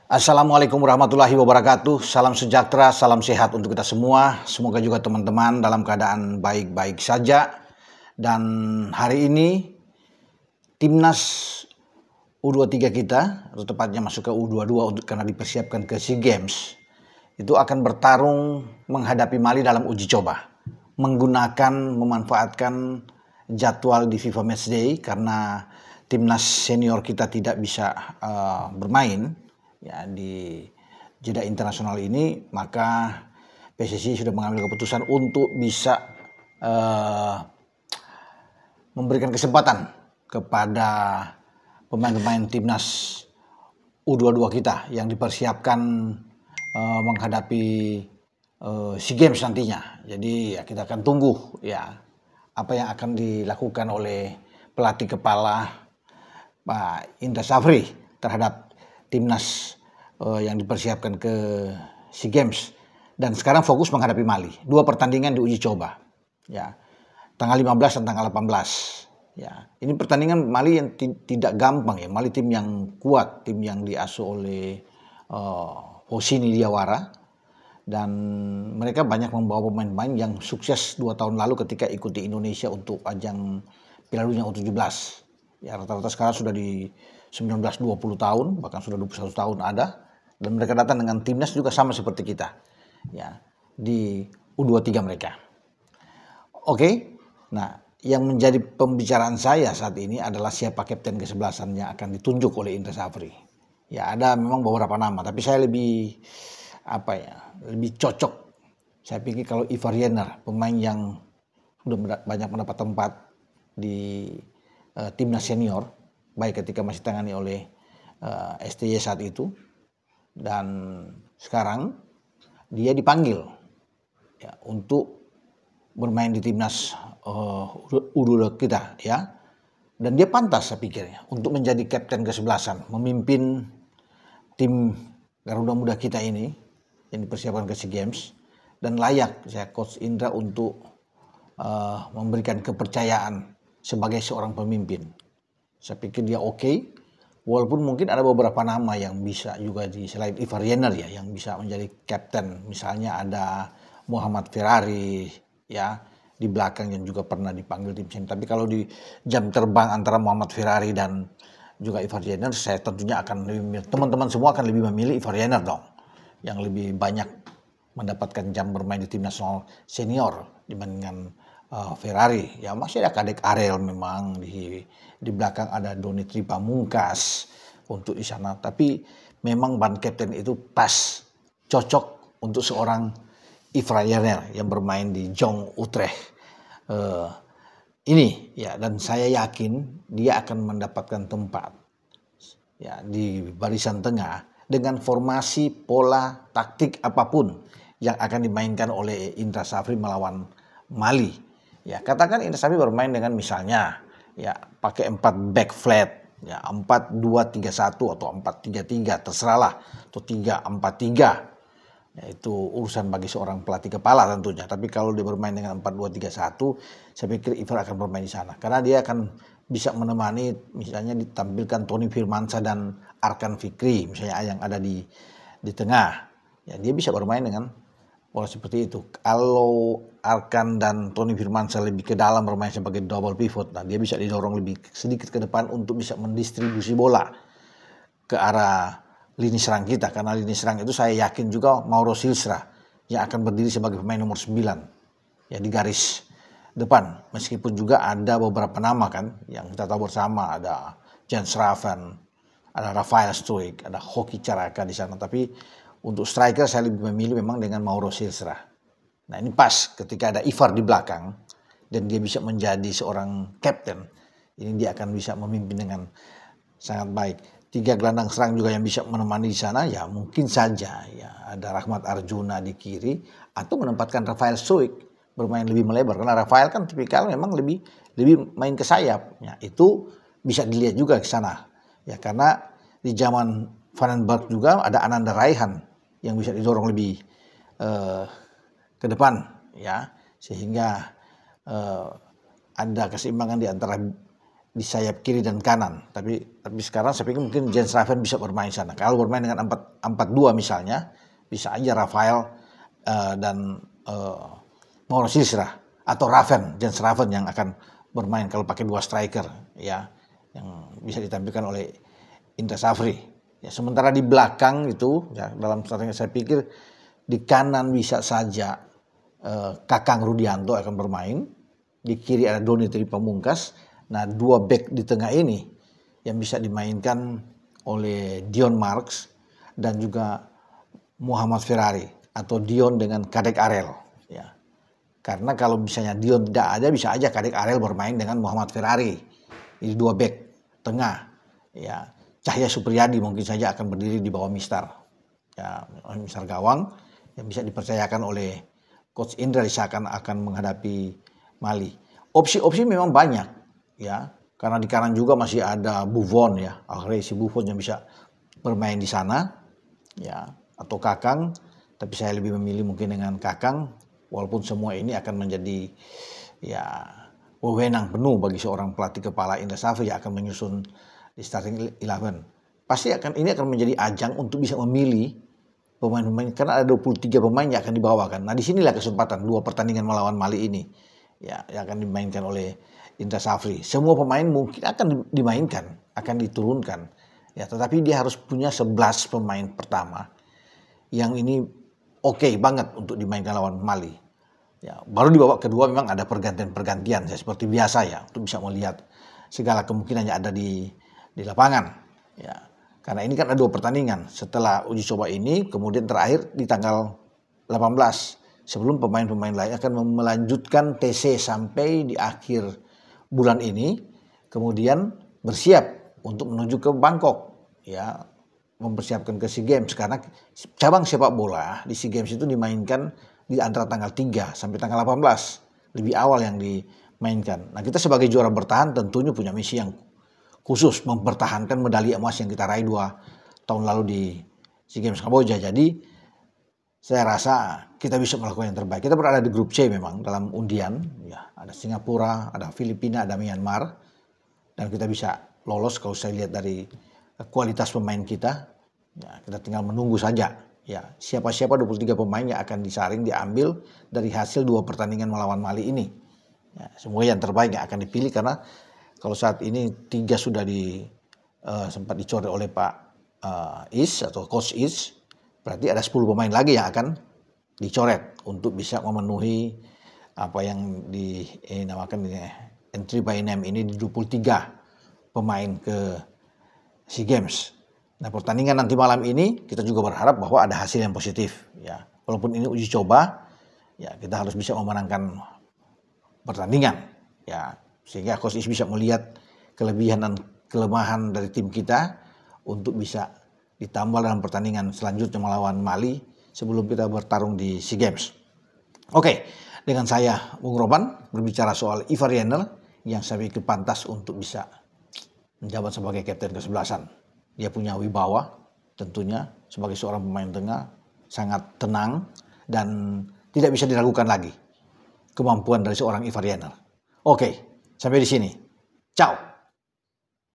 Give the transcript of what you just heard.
Assalamualaikum warahmatullahi wabarakatuh. Salam sejahtera, salam sehat untuk kita semua. Semoga juga teman-teman dalam keadaan baik-baik saja. Dan hari ini timnas U23 kita, atau tepatnya masuk ke U22 karena dipersiapkan ke SEA Games, itu akan bertarung menghadapi Mali dalam uji coba. Memanfaatkan jadwal di FIFA Matchday karena timnas senior kita tidak bisa bermain ya di jeda internasional ini, maka PSSI sudah mengambil keputusan untuk bisa memberikan kesempatan kepada pemain-pemain timnas U22 kita yang dipersiapkan menghadapi SEA Games nantinya. Jadi ya kita akan tunggu ya apa yang akan dilakukan oleh pelatih kepala Pak Indra Syafri terhadap timnas yang dipersiapkan ke SEA Games. Dan sekarang fokus menghadapi Mali. 2 pertandingan diuji coba. Ya. Tanggal 15 dan tanggal 18. Ya. Ini pertandingan Mali yang tidak gampang ya. Mali tim yang kuat, tim yang diasuh oleh Hosni Diawara. Dan mereka banyak membawa pemain-pemain yang sukses 2 tahun lalu ketika ikuti Indonesia untuk ajang Piala Dunia U17. Ya, rata-rata sekarang sudah di 19-20 tahun, bahkan sudah 21 tahun ada. Dan mereka datang dengan timnas juga sama seperti kita. Ya, di U23 mereka. Oke, nah yang menjadi pembicaraan saya saat ini adalah siapa kapten kesebelasan yang akan ditunjuk oleh Indra Syafri. Ya, ada memang beberapa nama, tapi saya lebih cocok. Saya pikir kalau Ivar Jenner, pemain yang sudah banyak mendapat tempat di timnas senior, baik ketika masih ditangani oleh STY saat itu, dan sekarang dia dipanggil ya, untuk bermain di timnas U22 kita ya, dan dia pantas saya pikir ya, untuk menjadi kapten kesebelasan, memimpin tim Garuda Muda kita ini yang dipersiapkan ke SEA Games, dan layak saya Coach Indra untuk memberikan kepercayaan sebagai seorang pemimpin. Saya pikir dia oke. Walaupun mungkin ada beberapa nama yang bisa juga selain Ivar Jenner ya, yang bisa menjadi kapten. Misalnya ada Muhammad Ferrari ya di belakang yang juga pernah dipanggil tim senior. Tapi kalau di jam terbang antara Muhammad Ferrari dan juga Ivar Jenner, saya tentunya akan teman-teman semua akan lebih memilih Ivar Jenner dong, yang lebih banyak mendapatkan jam bermain di tim nasional senior dibandingkan Ferrari. Ya masih ada Kadek Arel memang di belakang ada Donitri Pamungkas untuk di sana. Tapi memang ban kapten itu pas, cocok untuk seorang Ivar Jenner yang bermain di Jong Utrecht ini ya, dan saya yakin dia akan mendapatkan tempat ya di barisan tengah dengan formasi pola taktik apapun yang akan dimainkan oleh Indra Syafri melawan Mali. Ya, katakan Indra Syafri bermain dengan misalnya ya pakai 4 back flat ya, 4-2-3-1 atau 4-3-3 terserahlah, atau 3-4-3. Ya, itu urusan bagi seorang pelatih kepala tentunya. Tapi kalau dia bermain dengan 4-2-3-1, saya pikir Ivar akan bermain di sana karena dia akan bisa menemani, misalnya ditampilkan Tony Firmansyah dan Arkan Fikri misalnya yang ada di tengah. Ya, dia bisa bermain dengan pola seperti itu. Kalau Arkan dan Tony Firmansyah lebih ke dalam bermain sebagai double pivot, nah dia bisa didorong lebih sedikit ke depan untuk bisa mendistribusi bola ke arah lini serang kita. Karena lini serang itu saya yakin juga Mauro Silstra yang akan berdiri sebagai pemain nomor 9 ya di garis depan. Meskipun juga ada beberapa nama kan yang kita tahu bersama, ada Jens Raven, ada Rafael Stoic, ada Hoki Caraka di sana. Tapi untuk striker saya lebih memilih memang dengan Mauro Silstra. Nah ini pas ketika ada Ivar di belakang dan dia bisa menjadi seorang kapten. Ini dia akan bisa memimpin dengan sangat baik. 3 gelandang serang juga yang bisa menemani di sana ya mungkin saja ya ada Rahmat Arjuna di kiri atau menempatkan Rafael Stoic bermain lebih melebar karena Rafael kan tipikal memang lebih main ke sayap. Ya, itu bisa dilihat juga ke sana. Ya karena di zaman Vandenberg juga ada Ananda Raihan yang bisa didorong lebih ke depan ya, sehingga ada keseimbangan di antara di sayap kiri dan kanan. Tapi sekarang saya pikir mungkin Jens Raven bisa bermain sana. Kalau bermain dengan 4-4-2 misalnya, bisa aja Rafael dan Mauro Silsra atau Jens Raven yang akan bermain kalau pakai 2 striker, ya, yang bisa ditampilkan oleh Indra Safri. Ya, sementara di belakang itu, ya, dalam strategi saya pikir di kanan bisa saja Kakang Rudianto akan bermain, di kiri ada Doni Tri Pamungkas. Nah, 2 back di tengah ini yang bisa dimainkan oleh Dion Marks dan juga Muhammad Ferrari atau Dion dengan Kadek Arel, ya. Karena kalau misalnya Dion tidak ada, bisa aja Kadek Arel bermain dengan Muhammad Ferrari. Ini 2 back tengah, ya. Cahya Supriyadi mungkin saja akan berdiri di bawah Mistar, ya, Mistar gawang yang bisa dipercayakan oleh Coach Indra akan menghadapi Mali. Opsi-opsi memang banyak, ya, karena di kanan juga masih ada Buffon, ya, Alexis Buffon yang bisa bermain di sana, ya, atau Kakang. Tapi saya lebih memilih mungkin dengan Kakang, walaupun semua ini akan menjadi, ya, wewenang penuh bagi seorang pelatih kepala Indra Safri yang akan menyusun di starting 11. Pasti ini akan menjadi ajang untuk bisa memilih pemain-pemain, karena ada 23 pemain yang akan dibawakan. Nah, disinilah kesempatan 2 pertandingan melawan Mali ini, ya, yang akan dimainkan oleh Indra Safri. Semua pemain mungkin akan dimainkan, akan diturunkan, ya, tetapi dia harus punya 11 pemain pertama yang ini oke banget untuk dimainkan lawan Mali. Ya, baru di babak kedua memang ada pergantian-pergantian, ya, seperti biasa, ya, untuk bisa melihat segala kemungkinan yang ada di lapangan, ya. Karena ini kan ada 2 pertandingan. Setelah uji coba ini, kemudian terakhir di tanggal 18 sebelum pemain-pemain lain akan melanjutkan TC sampai di akhir bulan ini, kemudian bersiap untuk menuju ke Bangkok, ya, mempersiapkan ke SEA Games. Karena cabang sepak bola di SEA Games itu dimainkan di antara tanggal 3 sampai tanggal 18, lebih awal yang dimainkan. Nah, kita sebagai juara bertahan tentunya punya misi yang khusus, mempertahankan medali emas yang kita raih 2 tahun lalu di SEA Games Kamboja. Jadi saya rasa kita bisa melakukan yang terbaik. Kita berada di grup C memang dalam undian, ya, ada Singapura, ada Filipina, ada Myanmar, dan kita bisa lolos kalau saya lihat dari kualitas pemain kita. Ya, kita tinggal menunggu saja, ya, siapa-siapa 23 pemain yang akan disaring, diambil dari hasil 2 pertandingan melawan Mali ini. Ya, semua yang terbaik yang akan dipilih, karena kalau saat ini 3 sudah sempat dicoret oleh Pak Is atau Coach Is, berarti ada 10 pemain lagi yang akan dicoret untuk bisa memenuhi apa yang dinamakan entry by name ini di 23 pemain ke SEA Games. Nah, pertandingan nanti malam ini kita juga berharap bahwa ada hasil yang positif, ya. Walaupun ini uji coba, ya, kita harus bisa memenangkan pertandingan, ya, sehingga Coach Is bisa melihat kelebihan dan kelemahan dari tim kita untuk bisa ditambah dalam pertandingan selanjutnya melawan Mali sebelum kita bertarung di SEA Games. Oke, dengan saya Bung Roban berbicara soal Ivar Jenner yang saya pikir pantas untuk bisa menjabat sebagai kapten kesebelasan. Dia punya wibawa tentunya sebagai seorang pemain tengah, sangat tenang dan tidak bisa diragukan lagi kemampuan dari seorang Ivar Jenner. Oke, sampai di sini. Ciao.